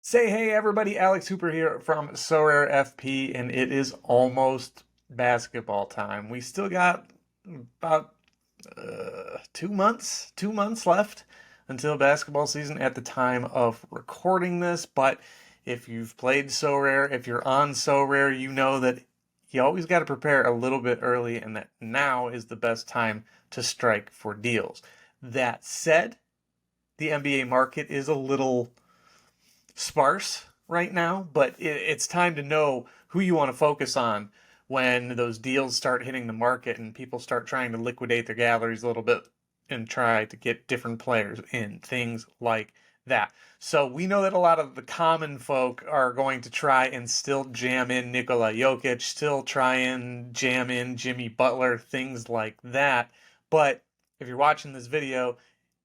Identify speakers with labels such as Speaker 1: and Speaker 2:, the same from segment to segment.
Speaker 1: Say hey everybody, Alex Hooper here from Sorare FP, and it is almost basketball time. We still got about 2 months left until basketball season at the time of recording this. But if you've played Sorare, if you're on Sorare, you know that you always got to prepare a little bit early, and that now is the best time to strike for deals. That said, the NBA market is a little sparse right now, but it's time to know who you want to focus on when those deals start hitting the market and people start trying to liquidate their galleries a little bit and try to get different players in, things like that. So we know that a lot of the common folk are going to try and still jam in Nikola Jokic, still try and jam in Jimmy Butler, things like that. But if you're watching this video,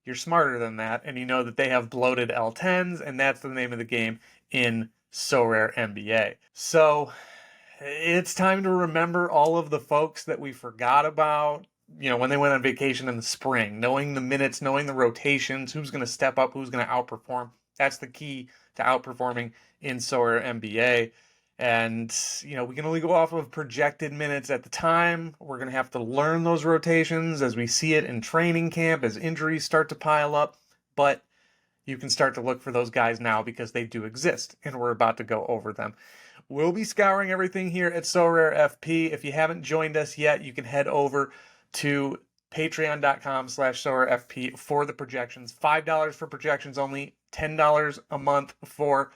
Speaker 1: you're smarter than that, and you know that they have bloated L10s, and that's the name of the game in Sorare NBA. So it's time to remember all of the folks that we forgot about, when they went on vacation in the spring, knowing the minutes, knowing the rotations, who's going to step up, who's going to outperform. That's the key to outperforming in Sorare NBA. And, we can only go off of projected minutes at the time. We're going to have to learn those rotations as we see it in training camp, as injuries start to pile up. But you can start to look for those guys now because they do exist, and we're about to go over them. We'll be scouring everything here at Sorare FP. If you haven't joined us yet, you can head over to patreon.com/SorareFP for the projections. $5 for projections only, $10 a month for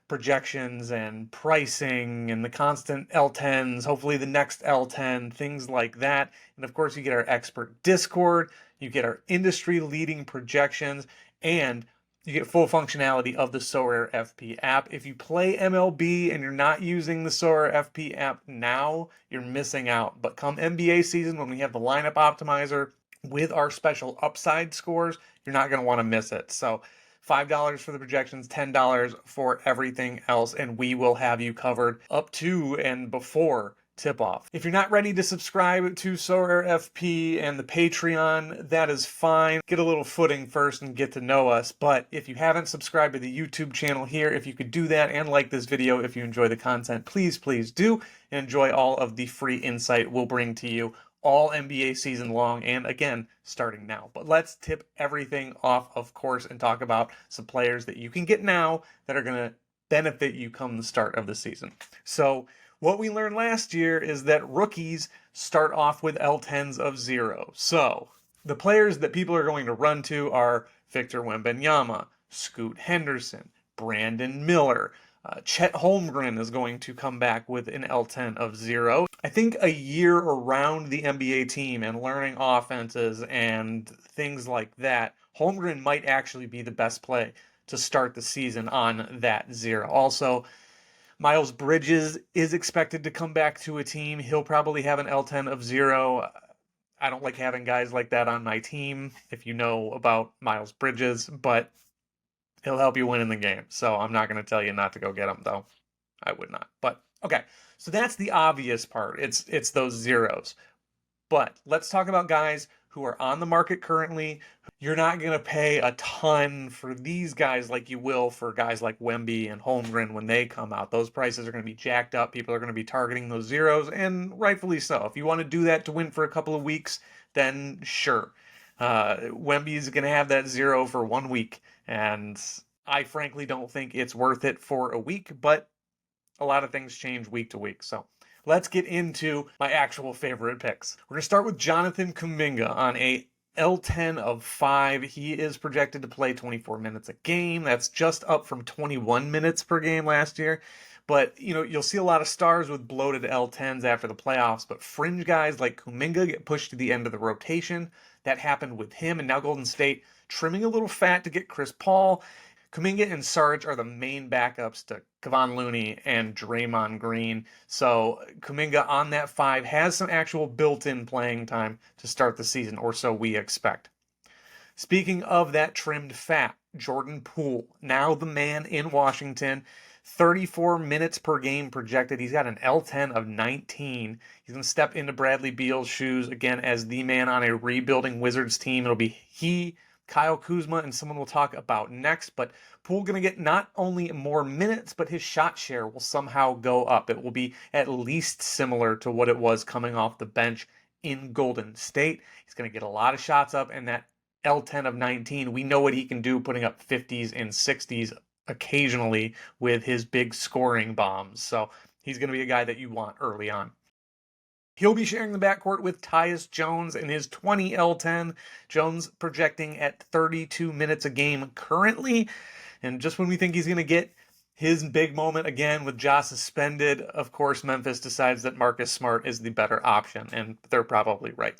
Speaker 1: projections and pricing and the constant L10s, hopefully the next L10, things like that. And of course, you get our expert Discord, you get our industry leading projections, and you get full functionality of the Sorare FP app. If you play MLB and you're not using the Sorare FP app now, you're missing out. But come NBA season, when we have the lineup optimizer with our special upside scores, you're not going to want to miss it. So $5 for the projections, $10 for everything else, and we will have you covered up to and before tip-off. If you're not ready to subscribe to Sorare FP and the Patreon, that is fine. Get a little footing first and get to know us. But if you haven't subscribed to the YouTube channel here, if you could do that and like this video if you enjoy the content, please do, and enjoy all of the free insight we'll bring to you all NBA season long, and again, starting now. But let's tip everything off, of course, and talk about some players that you can get now that are going to benefit you come the start of the season. So what we learned last year is that rookies start off with L10s of 0. So the players that people are going to run to are Victor Wembanyama, Scoot Henderson, Brandon Miller. Chet Holmgren is going to come back with an L10 of 0. I think a year around the NBA team and learning offenses and things like that, Holmgren might actually be the best play to start the season on that 0. Also, Miles Bridges is expected to come back to a team. He'll probably have an L10 of 0. I don't like having guys like that on my team, if you know about Miles Bridges, but he'll help you win in the game. So I'm not going to tell you not to go get him, though. I would not. But okay, so that's the obvious part. It's those zeros. But let's talk about guys who are on the market currently. You're not going to pay a ton for these guys like you will for guys like Wemby and Holmgren when they come out. Those prices are going to be jacked up. People are going to be targeting those zeros, and rightfully so. If you want to do that to win for a couple of weeks, then sure. Wemby's going to have that 0 for 1 week, and I frankly don't think it's worth it for a week, but a lot of things change week to week. So let's get into my actual favorite picks. We're going to start with Jonathan Kuminga on a L10 of 5. He is projected to play 24 minutes a game. That's just up from 21 minutes per game last year. But, you'll see a lot of stars with bloated L10s after the playoffs, but fringe guys like Kuminga get pushed to the end of the rotation. That happened with him, and now Golden State trimming a little fat to get Chris Paul. Kuminga and Sarge are the main backups to Kevon Looney and Draymond Green. So Kuminga on that 5 has some actual built-in playing time to start the season, or so we expect. Speaking of that trimmed fat, Jordan Poole, now the man in Washington, 34 minutes per game projected. He's got an L10 of 19. He's going to step into Bradley Beal's shoes again as the man on a rebuilding Wizards team. It'll be he Kyle Kuzma and someone we'll talk about next, but Poole going to get not only more minutes, but his shot share will somehow go up. It will be at least similar to what it was coming off the bench in Golden State. He's going to get a lot of shots up, and that L10 of 19, we know what he can do, putting up 50s and 60s occasionally with his big scoring bombs. So he's going to be a guy that you want early on. He'll be sharing the backcourt with Tyus Jones in his 20 L10. Jones projecting at 32 minutes a game currently. And just when we think he's going to get his big moment again with Ja suspended, of course, Memphis decides that Marcus Smart is the better option, and they're probably right.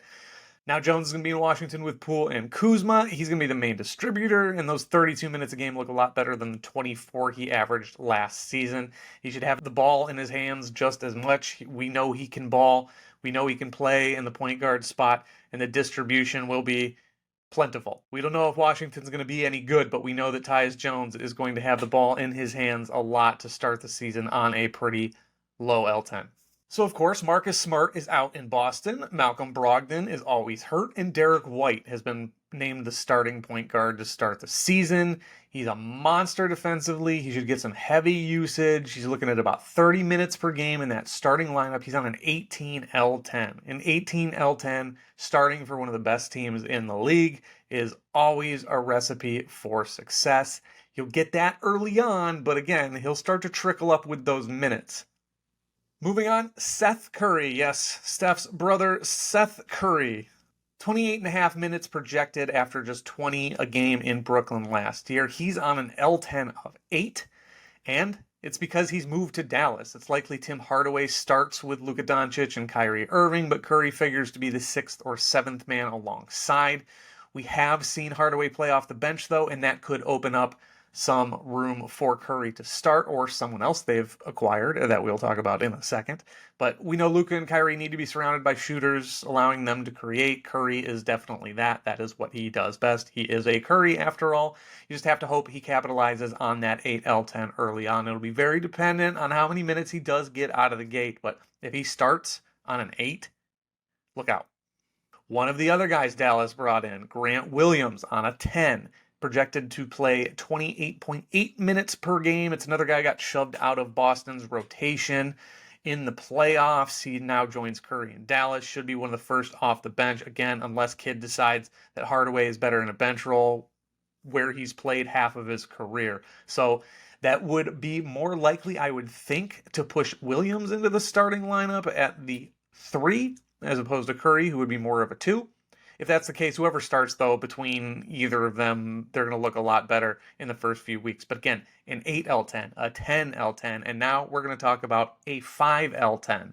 Speaker 1: Now Jones is going to be in Washington with Poole and Kuzma. He's going to be the main distributor, and those 32 minutes a game look a lot better than the 24 he averaged last season. He should have the ball in his hands just as much. We know he can ball. We know he can play in the point guard spot, and the distribution will be plentiful. We don't know if Washington's going to be any good, but we know that Tyus Jones is going to have the ball in his hands a lot to start the season on a pretty low L10. So, of course, Marcus Smart is out in Boston. Malcolm Brogdon is always hurt. And Derek White has been named the starting point guard to start the season. He's a monster defensively. He should get some heavy usage. He's looking at about 30 minutes per game in that starting lineup. He's on an 18 L10. An 18 L10 starting for one of the best teams in the league is always a recipe for success. You'll get that early on, but again, he'll start to trickle up with those minutes. Moving on, Seth Curry. Yes, Steph's brother, Seth Curry. 28.5 minutes projected after just 20 a game in Brooklyn last year. He's on an L10 of 8, and it's because he's moved to Dallas. It's likely Tim Hardaway starts with Luka Doncic and Kyrie Irving, but Curry figures to be the 6th or 7th man alongside. We have seen Hardaway play off the bench, though, and that could open up some room for Curry to start, or someone else they've acquired that we'll talk about in a second. But we know Luka and Kyrie need to be surrounded by shooters, allowing them to create. Curry is definitely that. That is what he does best. He is a Curry, after all. You just have to hope he capitalizes on that 8L10 early on. It'll be very dependent on how many minutes he does get out of the gate, but if he starts on an 8, look out. One of the other guys Dallas brought in, Grant Williams, on a 10. Projected to play 28.8 minutes per game. It's another guy got shoved out of Boston's rotation in the playoffs. He now joins Curry in Dallas. Should be one of the first off the bench. Again, unless Kidd decides that Hardaway is better in a bench role where he's played half of his career. So that would be more likely, I would think, to push Williams into the starting lineup at the 3 as opposed to Curry, who would be more of a 2. If that's the case, whoever starts, though, between either of them, they're going to look a lot better in the first few weeks. But again, an 8L10, a 10L10, and now we're going to talk about a 5L10.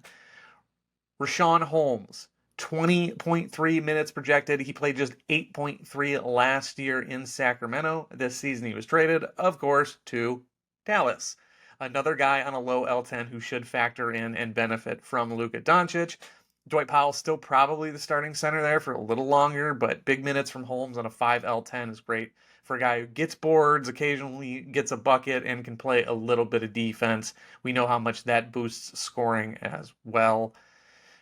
Speaker 1: Richaun Holmes, 20.3 minutes projected. He played just 8.3 last year in Sacramento. This season he was traded, of course, to Dallas. Another guy on a low L10 who should factor in and benefit from Luka Doncic. Dwight Powell still probably the starting center there for a little longer, but big minutes from Holmes on a 5L10 is great for a guy who gets boards, occasionally gets a bucket, and can play a little bit of defense. We know how much that boosts scoring as well.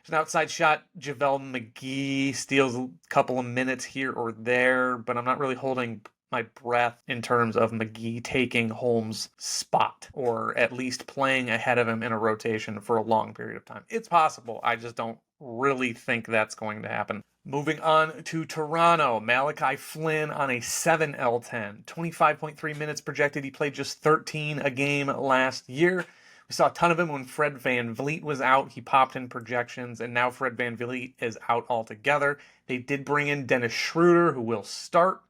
Speaker 1: There's an outside shot. JaVale McGee steals a couple of minutes here or there, but I'm not really holding my breath in terms of McGee taking Holmes' spot, or at least playing ahead of him in a rotation for a long period of time. It's possible. I just don't really think that's going to happen. Moving on to Toronto, Malachi Flynn on a 7L10, 25.3 minutes projected. He played just 13 a game last year. We saw a ton of him when Fred VanVleet was out. He popped in projections, and now Fred VanVleet is out altogether. They did bring in Dennis Schroeder, who will start,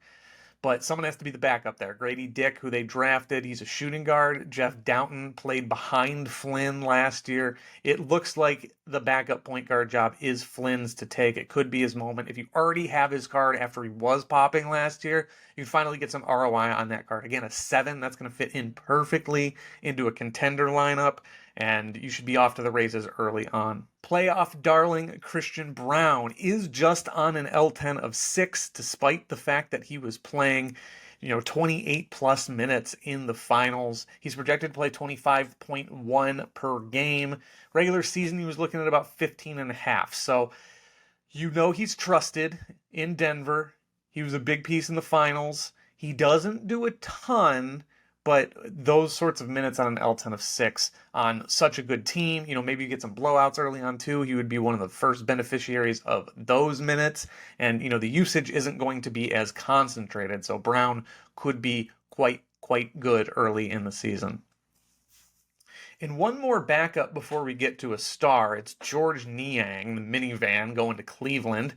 Speaker 1: but someone has to be the backup there. Grady Dick, who they drafted, he's a shooting guard. Jeff Downton played behind Flynn last year. It looks like the backup point guard job is Flynn's to take. It could be his moment. If you already have his card after he was popping last year, you can finally get some ROI on that card. Again, a 7, that's going to fit in perfectly into a contender lineup, and you should be off to the races early on. Playoff darling Christian Braun is just on an L10 of 6, despite the fact that he was playing 28 plus minutes in the finals. He's projected to play 25.1 per game. Regular season, he was looking at about 15.5. So he's trusted in Denver. He was a big piece in the finals. He doesn't do a ton, but those sorts of minutes on an L10 of 6 on such a good team, maybe you get some blowouts early on too. He would be one of the first beneficiaries of those minutes. And, the usage isn't going to be as concentrated. So Brown could be quite good early in the season. And one more backup before we get to a star. It's George Niang, the minivan, going to Cleveland.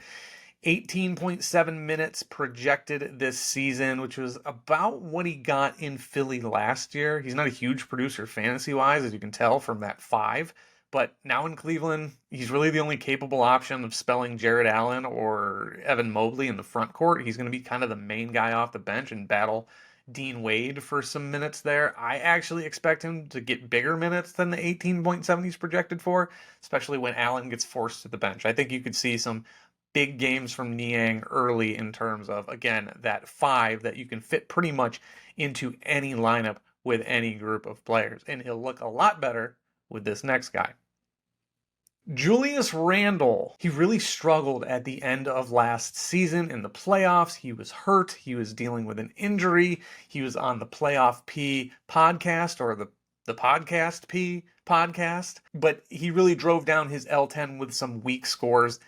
Speaker 1: 18.7 minutes projected this season, which was about what he got in Philly last year. He's not a huge producer fantasy-wise, as you can tell from that 5. But now in Cleveland, he's really the only capable option of spelling Jared Allen or Evan Mobley in the front court. He's going to be kind of the main guy off the bench and battle Dean Wade for some minutes there. I actually expect him to get bigger minutes than the 18.7 he's projected for, especially when Allen gets forced to the bench. I think you could see some big games from Niang early in terms of, again, that 5 that you can fit pretty much into any lineup with any group of players. And he'll look a lot better with this next guy. Julius Randle, he really struggled at the end of last season in the playoffs. He was hurt. He was dealing with an injury. He was on the Playoff P podcast, or the Podcast P podcast, but he really drove down his L10 with some weak scores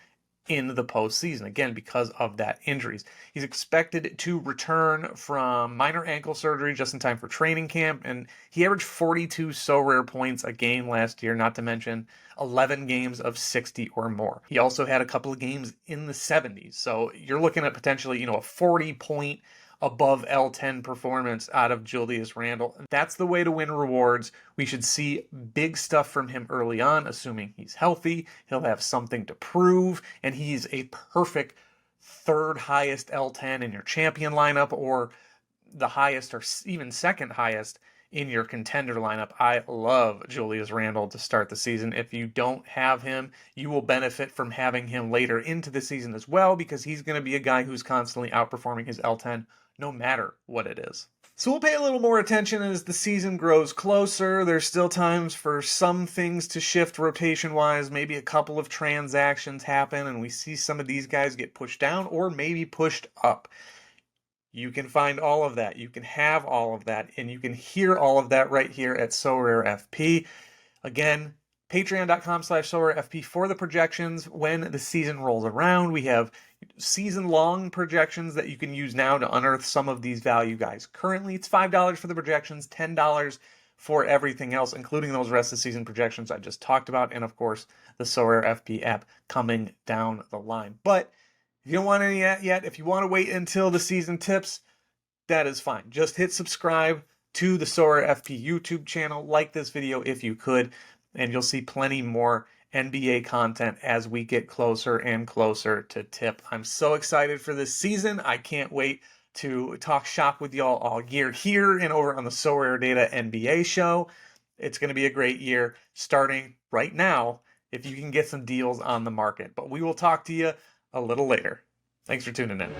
Speaker 1: in the postseason, again, because of that injuries. He's expected to return from minor ankle surgery just in time for training camp, and he averaged 42 Sorare points a game last year, not to mention 11 games of 60 or more. He also had a couple of games in the 70s, so you're looking at potentially, a 40-point above L10 performance out of Julius Randle. That's the way to win rewards. We should see big stuff from him early on, assuming he's healthy. He'll have something to prove, and he's a perfect third highest L10 in your champion lineup, or the highest or even second highest in your contender lineup. I love Julius Randle to start the season. If you don't have him, you will benefit from having him later into the season as well, because he's going to be a guy who's constantly outperforming his L10 no matter what it is. So we'll pay a little more attention as the season grows closer. There's still times for some things to shift rotation-wise. Maybe a couple of transactions happen and we see some of these guys get pushed down or maybe pushed up. You can find all of that. You can have all of that, and you can hear all of that right here at Sorare FP. Again, patreon.com/SorareFP for the projections when the season rolls around. We have season-long projections that you can use now to unearth some of these value guys. Currently, it's $5 for the projections, $10 for everything else, including those rest of the season projections I just talked about, and of course, the Sorare FP app coming down the line. But if you don't want any of that yet, if you want to wait until the season tips, that is fine. Just hit subscribe to the Sorare FP YouTube channel. Like this video if you could, and you'll see plenty more NBA content as we get closer and closer to tip. I'm so excited for this season. I can't wait to talk shop with y'all all year here and over on the Sorare Data NBA show. It's going to be a great year starting right now if you can get some deals on the market. But we will talk to you a little later. Thanks for tuning in.